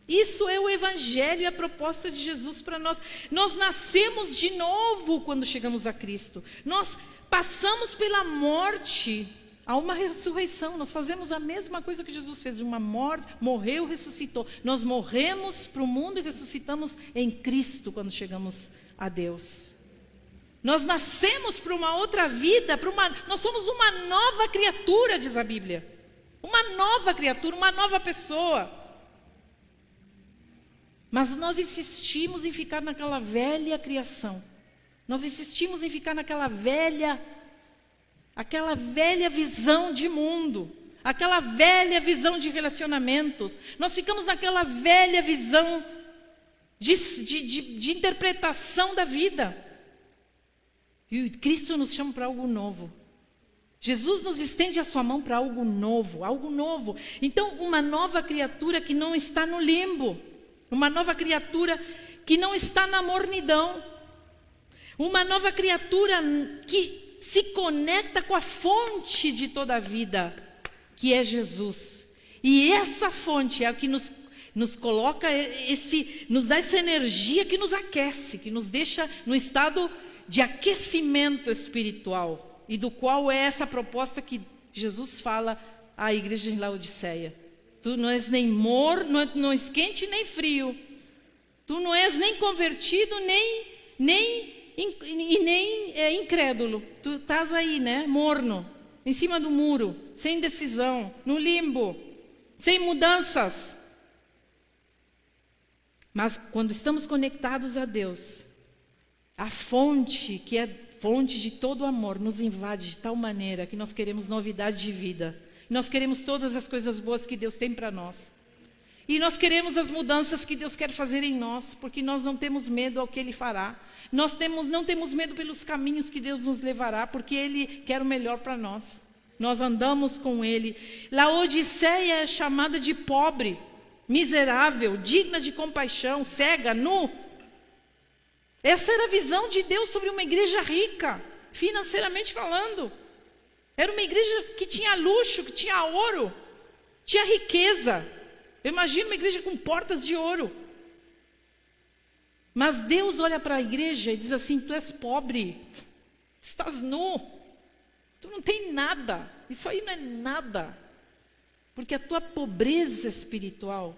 Isso é o Evangelho e a proposta de Jesus para nós. Nós nascemos de novo quando chegamos a Cristo. Nós passamos pela morte a uma ressurreição. Nós fazemos a mesma coisa que Jesus fez. De uma morte, morreu, ressuscitou. Nós morremos para o mundo e ressuscitamos em Cristo quando chegamos a Deus. Nós nascemos para uma outra vida, nós somos uma nova criatura, diz a Bíblia. Uma nova criatura, uma nova pessoa. Mas nós insistimos em ficar naquela velha criação. Nós insistimos em ficar naquela velha visão de mundo. Aquela velha visão de relacionamentos. Nós ficamos naquela velha visão de interpretação da vida. E Cristo nos chama para algo novo. Jesus nos estende a sua mão para algo novo, algo novo. Então, uma nova criatura que não está no limbo. Uma nova criatura que não está na mornidão. Uma nova criatura que se conecta com a fonte de toda a vida, que é Jesus. E essa fonte é o que nos coloca, nos dá essa energia que nos aquece, que nos deixa no estado de aquecimento espiritual, e do qual é essa proposta que Jesus fala à igreja em Laodiceia. Tu não és nem morno, não és quente nem frio. Tu não és nem convertido, nem incrédulo. Tu estás aí, né? Morno, em cima do muro, sem decisão, no limbo, sem mudanças. Mas quando estamos conectados a Deus, a fonte, que é fonte de todo amor, nos invade de tal maneira que nós queremos novidade de vida. Nós queremos todas as coisas boas que Deus tem para nós. E nós queremos as mudanças que Deus quer fazer em nós, porque nós não temos medo ao que Ele fará. Nós não temos medo pelos caminhos que Deus nos levará, porque Ele quer o melhor para nós. Nós andamos com Ele. Laodiceia é chamada de pobre, miserável, digna de compaixão, cega, nu. Essa era a visão de Deus sobre uma igreja rica, financeiramente falando. Era uma igreja que tinha luxo, que tinha ouro, tinha riqueza. Eu imagino uma igreja com portas de ouro. Mas Deus olha para a igreja e diz assim: tu és pobre, estás nu, tu não tem nada, isso aí não é nada. Porque a tua pobreza espiritual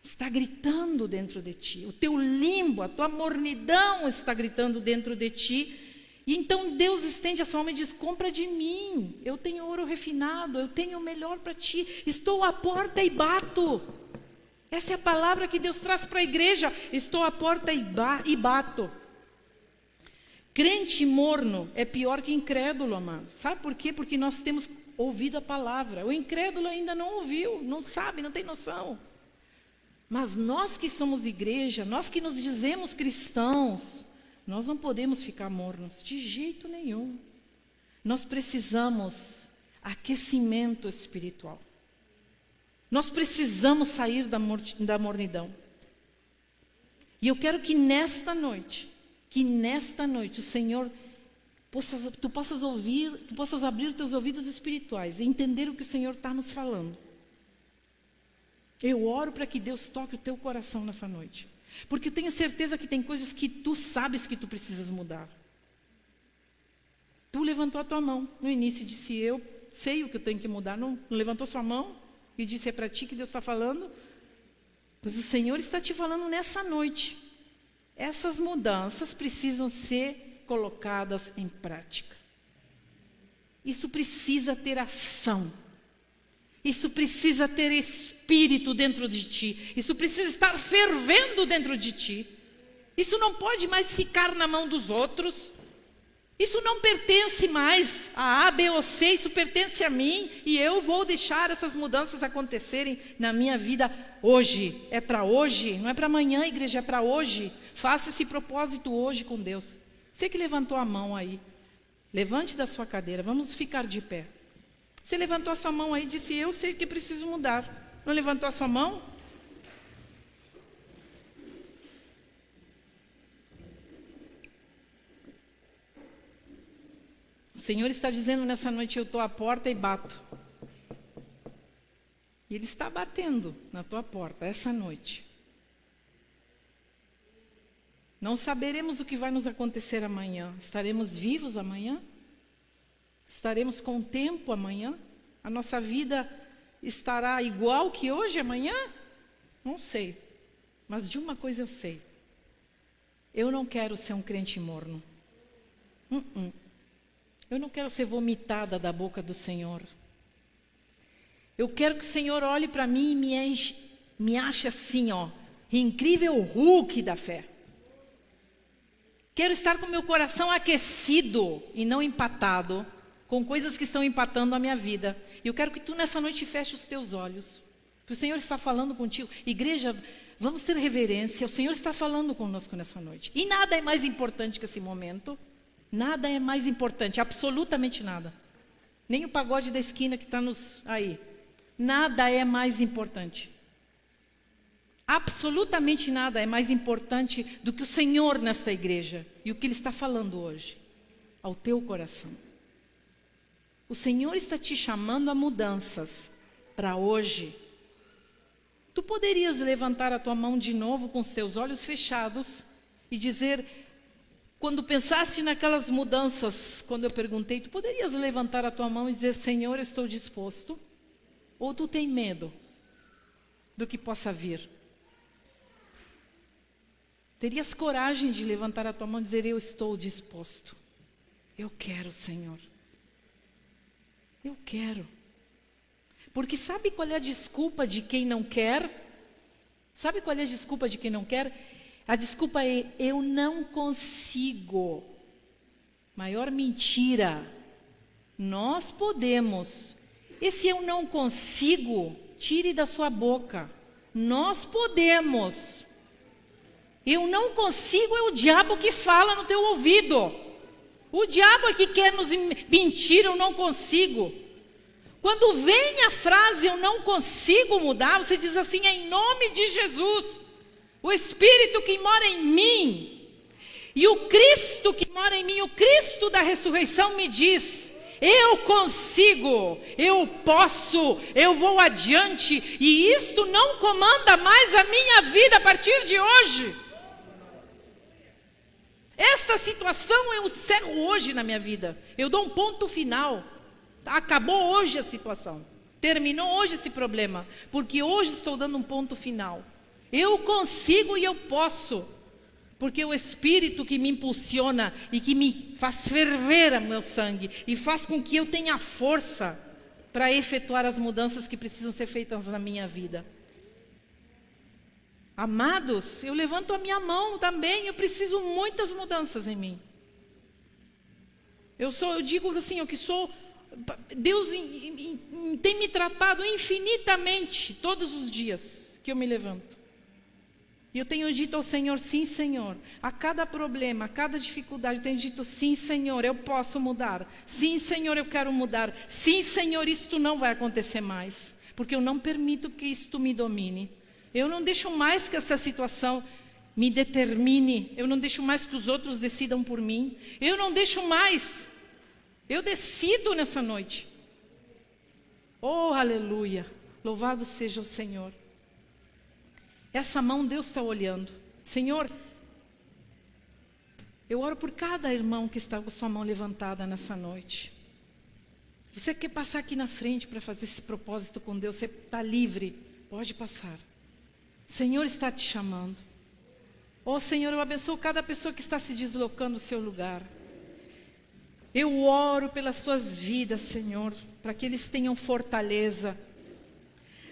está gritando dentro de ti. O teu limbo, a tua mornidão está gritando dentro de ti. E então Deus estende a sua mão e diz: compra de mim, eu tenho ouro refinado, eu tenho o melhor para ti, estou à porta e bato. Essa é a palavra que Deus traz para a igreja. Estou à porta e bato. Crente morno é pior que incrédulo, amado. Sabe por quê? Porque nós temos ouvido a palavra. O incrédulo ainda não ouviu, não sabe, não tem noção. Mas nós que somos igreja, nós que nos dizemos cristãos, nós não podemos ficar mornos, de jeito nenhum. Nós precisamos aquecimento espiritual. Nós precisamos sair da mornidão. E eu quero que nesta noite o Senhor, tu possas abrir teus ouvidos espirituais e entender o que o Senhor está nos falando. Eu oro para que Deus toque o teu coração nessa noite. Porque eu tenho certeza que tem coisas que tu sabes que tu precisas mudar. Tu levantou a tua mão no início e disse, eu sei o que eu tenho que mudar. Não levantou sua mão e disse, é para ti que Deus está falando? Pois o Senhor está te falando nessa noite. Essas mudanças precisam ser colocadas em prática. Isso precisa ter ação. Isso precisa ter espírito dentro de ti. Isso precisa estar fervendo dentro de ti. Isso não pode mais ficar na mão dos outros. Isso não pertence mais a B ou C, isso pertence a mim. E eu vou deixar essas mudanças acontecerem na minha vida hoje. É para hoje, não é para amanhã, igreja, é para hoje. Faça esse propósito hoje com Deus. Você que levantou a mão aí, levante da sua cadeira, vamos ficar de pé. Você levantou a sua mão aí e disse, eu sei que preciso mudar. Não levantou a sua mão? O Senhor está dizendo nessa noite, eu estou à porta e bato. E Ele está batendo na tua porta essa noite. Não saberemos o que vai nos acontecer amanhã. Estaremos vivos amanhã? Estaremos com tempo amanhã? A nossa vida estará igual que hoje, amanhã? Não sei. Mas de uma coisa eu sei. Eu não quero ser um crente morno. Eu não quero ser vomitada da boca do Senhor. Eu quero que o Senhor olhe para mim e me ache assim, incrível Hulk da fé. Quero estar com meu coração aquecido e não empatado com coisas que estão empatando a minha vida. E eu quero que tu nessa noite feche os teus olhos. Porque o Senhor está falando contigo. Igreja, vamos ter reverência. O Senhor está falando conosco nessa noite. E nada é mais importante que esse momento. Nada é mais importante, absolutamente nada. Nem o pagode da esquina que está aí. Nada é mais importante. Absolutamente nada é mais importante do que o Senhor nessa igreja. E o que Ele está falando hoje. Ao teu coração. O Senhor está te chamando a mudanças para hoje. Tu poderias levantar a tua mão de novo com os teus olhos fechados e dizer... Quando pensaste naquelas mudanças, quando eu perguntei, tu poderias levantar a tua mão e dizer, Senhor, eu estou disposto? Ou tu tem medo do que possa vir? Terias coragem de levantar a tua mão e dizer, eu estou disposto. Eu quero, Senhor. Eu quero. Porque sabe qual é a desculpa de quem não quer? Sabe qual é a desculpa de quem não quer? A desculpa é, eu não consigo. Maior mentira. Nós podemos. Esse eu não consigo, tire da sua boca. Nós podemos. Eu não consigo é o diabo que fala no teu ouvido. O diabo é que quer nos mentir, eu não consigo. Quando vem a frase, eu não consigo mudar, você diz assim, em nome de Jesus. O Espírito que mora em mim, e o Cristo que mora em mim, o Cristo da ressurreição me diz, eu consigo, eu posso, eu vou adiante, e isto não comanda mais a minha vida a partir de hoje. Esta situação eu encerro hoje na minha vida, eu dou um ponto final, acabou hoje a situação, terminou hoje esse problema, porque hoje estou dando um ponto final. Eu consigo e eu posso, porque o Espírito que me impulsiona e que me faz ferver o meu sangue e faz com que eu tenha força para efetuar as mudanças que precisam ser feitas na minha vida. Amados, eu levanto a minha mão também, eu preciso muitas mudanças em mim. Eu digo assim, Deus tem me tratado infinitamente todos os dias que eu me levanto. E eu tenho dito ao Senhor, sim, Senhor. A cada problema, a cada dificuldade, eu tenho dito, sim, Senhor, eu posso mudar. Sim, Senhor, eu quero mudar. Sim, Senhor, isto não vai acontecer mais. Porque eu não permito que isto me domine. Eu não deixo mais que essa situação me determine. Eu não deixo mais que os outros decidam por mim. Eu não deixo mais. Eu decido nessa noite. Oh, aleluia. Louvado seja o Senhor. Essa mão Deus está olhando. Senhor, eu oro por cada irmão que está com sua mão levantada nessa noite. Você quer passar aqui na frente para fazer esse propósito com Deus? Você está livre, pode passar. O Senhor está te chamando. Oh Senhor, eu abençoo cada pessoa que está se deslocando do seu lugar. Eu oro pelas suas vidas, Senhor, para que eles tenham fortaleza,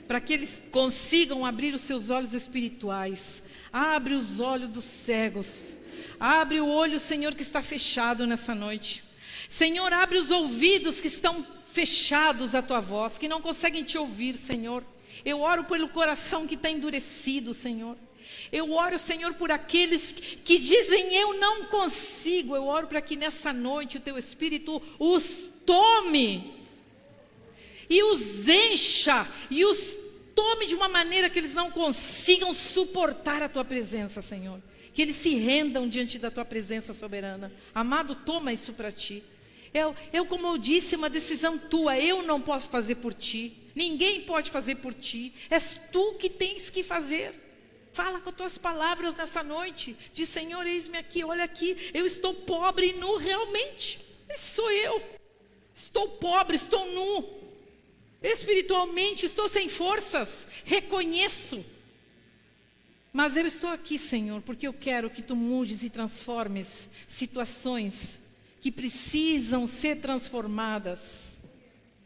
para que eles consigam abrir os seus olhos espirituais. Abre os olhos dos cegos. Abre o olho, Senhor, que está fechado nessa noite. Senhor, abre os ouvidos que estão fechados à tua voz, que não conseguem te ouvir, Senhor. Eu oro pelo coração que está endurecido, Senhor. Eu oro, Senhor, por aqueles que dizem, eu não consigo. Eu oro para que nessa noite o teu Espírito os tome e os encha e os tome de uma maneira que eles não consigam suportar a tua presença, Senhor. Que eles se rendam diante da tua presença soberana. Amado, toma isso para ti. Como eu disse, uma decisão tua. Eu não posso fazer por ti. Ninguém pode fazer por ti. És tu que tens que fazer. Fala com as tuas palavras nessa noite. Diz, Senhor, eis-me aqui, olha aqui. Eu estou pobre e nu realmente. Esse sou eu. Estou pobre, estou nu. Espiritualmente estou sem forças. Reconheço. Mas eu estou aqui, Senhor, porque eu quero que tu mudes e transformes situações que precisam ser transformadas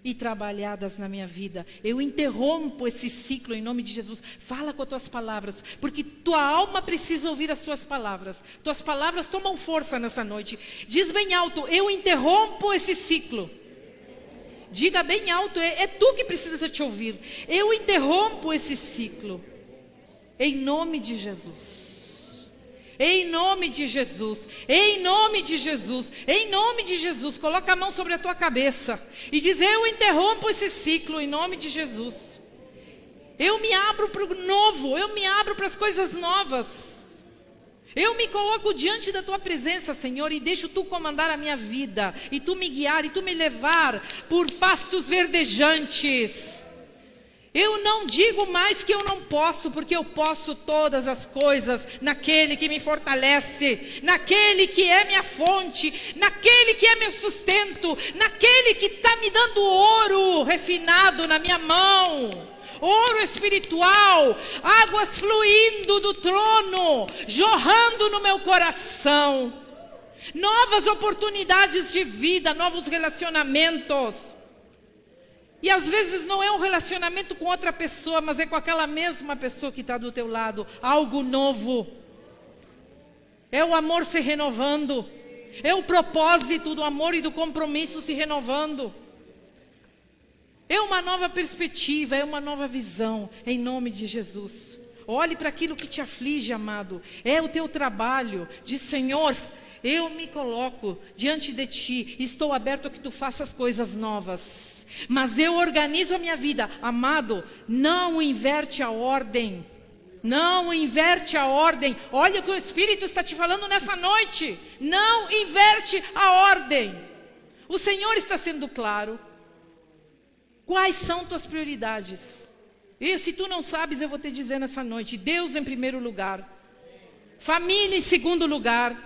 e trabalhadas na minha vida. Eu interrompo esse ciclo em nome de Jesus. Fala com as tuas palavras, porque tua alma precisa ouvir as tuas palavras. Tuas palavras tomam força nessa noite. Diz bem alto, eu interrompo esse ciclo. Diga bem alto, é tu que precisa te ouvir. Eu interrompo esse ciclo. Em nome de Jesus. Em nome de Jesus. Em nome de Jesus. Em nome de Jesus. Coloca a mão sobre a tua cabeça e diz, eu interrompo esse ciclo em nome de Jesus. Eu me abro para o novo. Eu me abro para as coisas novas. Eu me coloco diante da tua presença, Senhor, e deixo tu comandar a minha vida, e tu me guiar, e tu me levar por pastos verdejantes. Eu não digo mais que eu não posso, porque eu posso todas as coisas naquele que me fortalece, naquele que é minha fonte, naquele que é meu sustento, naquele que está me dando ouro refinado na minha mão. Ouro espiritual, águas fluindo do trono, jorrando no meu coração, novas oportunidades de vida, novos relacionamentos. E às vezes não é um relacionamento com outra pessoa, mas é com aquela mesma pessoa que está do teu lado, algo novo. É o amor se renovando, é o propósito do amor e do compromisso se renovando. É uma nova perspectiva, é uma nova visão, em nome de Jesus. Olhe para aquilo que te aflige, amado. É o teu trabalho. Diz, Senhor, eu me coloco diante de ti. Estou aberto a que tu faças coisas novas. Mas eu organizo a minha vida. Amado, não inverte a ordem. Não inverte a ordem. Olha o que o Espírito está te falando nessa noite. Não inverte a ordem. O Senhor está sendo claro. Quais são tuas prioridades? E se tu não sabes, eu vou te dizer nessa noite. Deus em primeiro lugar. Família em segundo lugar.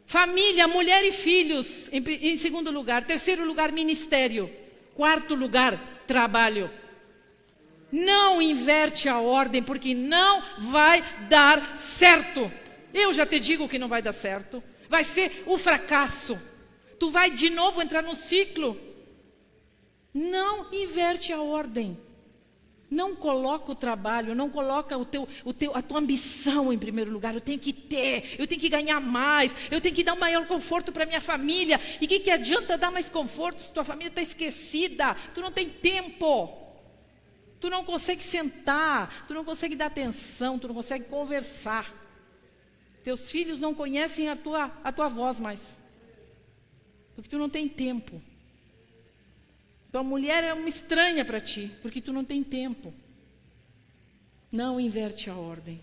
Família, mulher e filhos em segundo lugar. Terceiro lugar, ministério. Quarto lugar, trabalho. Não inverte a ordem, porque não vai dar certo. Eu já te digo que não vai dar certo. Vai ser o fracasso. Tu vai de novo entrar no ciclo. Não inverte a ordem. Não coloca o trabalho, não coloca a tua ambição em primeiro lugar. Eu tenho que ter, eu tenho que ganhar mais, eu tenho que dar um maior conforto para minha família. E o que adianta dar mais conforto se tua família está esquecida? Tu não tem tempo, tu não consegue sentar, tu não consegue dar atenção, tu não consegue conversar. Teus filhos não conhecem a tua voz mais, porque tu não tem tempo. Tua mulher é uma estranha para ti, porque tu não tem tempo. Não inverte a ordem.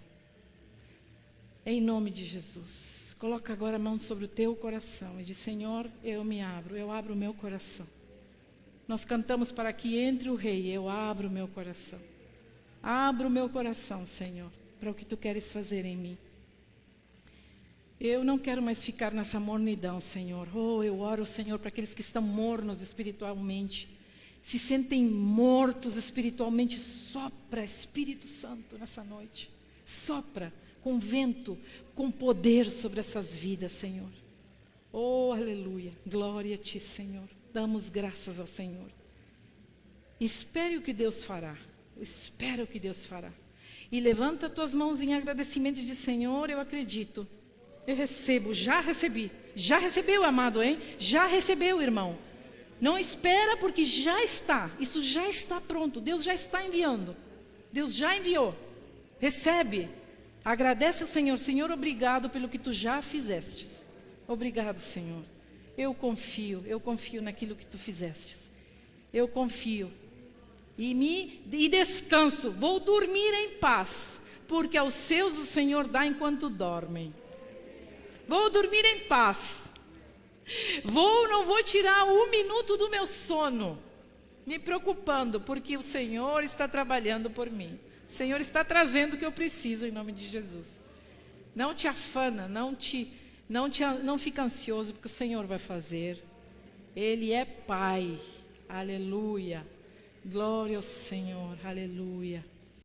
Em nome de Jesus. Coloca agora a mão sobre o teu coração e diz: Senhor, eu abro o meu coração. Nós cantamos para que entre o Rei, eu abro o meu coração. Abro o meu coração, Senhor, para o que tu queres fazer em mim. Eu não quero mais ficar nessa mornidão, Senhor. Oh, eu oro, Senhor, para aqueles que estão mornos espiritualmente, se sentem mortos espiritualmente. Sopra, Espírito Santo, nessa noite. Sopra com vento, com poder sobre essas vidas, Senhor. Oh, aleluia. Glória a ti, Senhor. Damos graças ao Senhor. Espere o que Deus fará. Espera o que Deus fará. E levanta tuas mãos em agradecimento e diz: Senhor, eu acredito. Eu recebo, já recebi. Já recebeu, amado, hein? Já recebeu, irmão. Não espera, porque já está. Isso já está pronto. Deus já está enviando. Deus já enviou. Recebe. Agradece ao Senhor. Senhor, obrigado pelo que tu já fizestes. Obrigado, Senhor. Eu confio naquilo que tu fizestes. Eu confio. E descanso. Vou dormir em paz, porque aos seus o Senhor dá enquanto dormem. Vou dormir em paz. Não vou tirar um minuto do meu sono, me preocupando, porque o Senhor está trabalhando por mim. O Senhor está trazendo o que eu preciso, em nome de Jesus. Não te afana, não fica ansioso, porque o Senhor vai fazer. Ele é Pai. Aleluia. Glória ao Senhor. Aleluia.